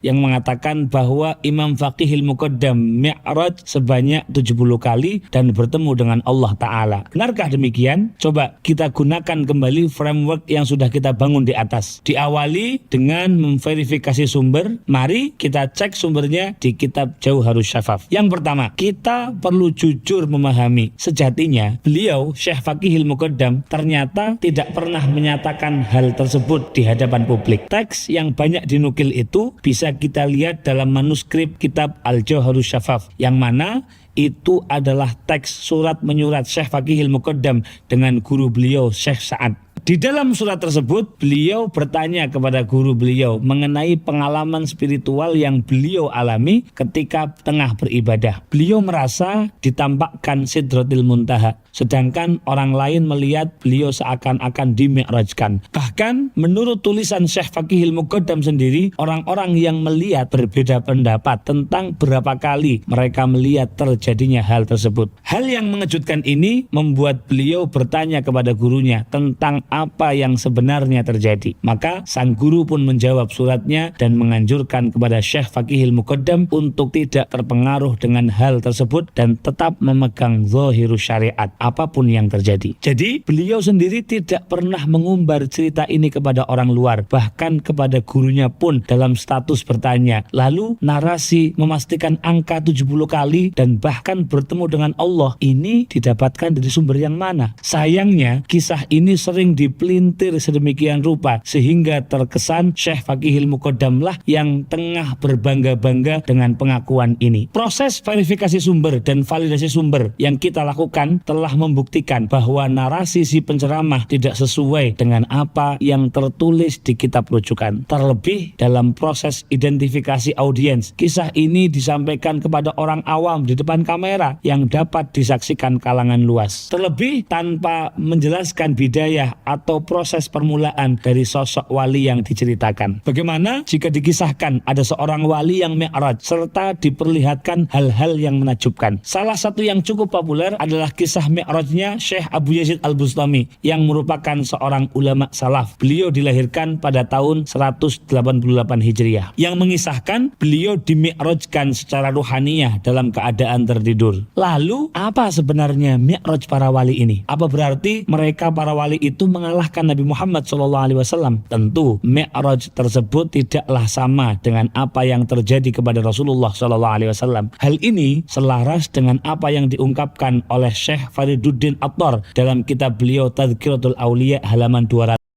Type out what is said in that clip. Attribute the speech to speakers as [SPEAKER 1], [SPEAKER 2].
[SPEAKER 1] yang mengatakan bahwa Imam Faqihil Muqaddam mi'raj sebanyak 70 kali dan bertemu dengan Allah Ta'ala. Benarkah demikian? Coba kita gunakan kembali framework yang sudah kita bangun di atas. Diawali dengan memverifikasi sumber. Mari kita cek sumbernya di kitab Jauharus Syafaf. Yang pertama, kita perlu jujur memahami sejatinya beliau Syekh Faqihil Muqaddam ternyata tidak pernah menyatakan hal tersebut di hadapan publik. Teks yang banyak dinukil itu bisa kita lihat dalam manuskrip kitab Al-Jauharus Syafaf, yang mana itu adalah teks surat menyurat Syekh Faqihil Muqaddam dengan guru beliau Syekh Sa'ad. Di dalam surat tersebut, beliau bertanya kepada guru beliau mengenai pengalaman spiritual yang beliau alami ketika tengah beribadah. Beliau merasa ditampakkan Sidratil Muntaha, sedangkan orang lain melihat beliau seakan-akan dimi'rajkan. Bahkan menurut tulisan Syekh Faqihil Muqaddam sendiri, orang-orang yang melihat berbeda pendapat tentang berapa kali mereka melihat terjadinya hal tersebut. Hal yang mengejutkan ini membuat beliau bertanya kepada gurunya tentang apa yang sebenarnya terjadi. Maka sang guru pun menjawab suratnya dan menganjurkan kepada Syekh Faqihil Muqaddam untuk tidak terpengaruh dengan hal tersebut dan tetap memegang zahirus syariat apapun yang terjadi. Jadi beliau sendiri tidak pernah mengumbar cerita ini kepada orang luar, bahkan kepada gurunya pun dalam status bertanya. Lalu narasi memastikan angka 70 kali dan bahkan bertemu dengan Allah ini didapatkan dari sumber yang mana? Sayangnya kisah ini sering dipelintir sedemikian rupa sehingga terkesan Syekh Faqihil Muqaddam lah yang tengah berbangga-bangga dengan pengakuan ini. Proses verifikasi sumber dan validasi sumber yang kita lakukan telah membuktikan bahwa narasi si penceramah tidak sesuai dengan apa yang tertulis di kitab rujukan. Terlebih dalam proses identifikasi audiens, kisah ini disampaikan kepada orang awam di depan kamera yang dapat disaksikan kalangan luas. Terlebih tanpa menjelaskan bidayah atau proses permulaan dari sosok wali yang diceritakan. Bagaimana jika dikisahkan ada seorang wali yang mi'raj serta diperlihatkan hal-hal yang menakjubkan? Salah satu yang cukup populer adalah kisah mi'rajnya Syekh Abu Yazid Al-Bustami yang merupakan seorang ulama salaf. Beliau dilahirkan pada tahun 188 Hijriah yang mengisahkan beliau dimi'rajkan secara ruhaniyah dalam keadaan tertidur. Lalu apa sebenarnya mi'raj para wali ini? Apa berarti mereka para wali itu mengalahkan Nabi Muhammad SAW? Tentu mi'raj tersebut tidaklah sama dengan apa yang terjadi kepada Rasulullah SAW. Hal ini selaras dengan apa yang diungkapkan oleh Syekh Fariduddin Attar dalam kitab beliau Tadhkiratul Auliya halaman 200.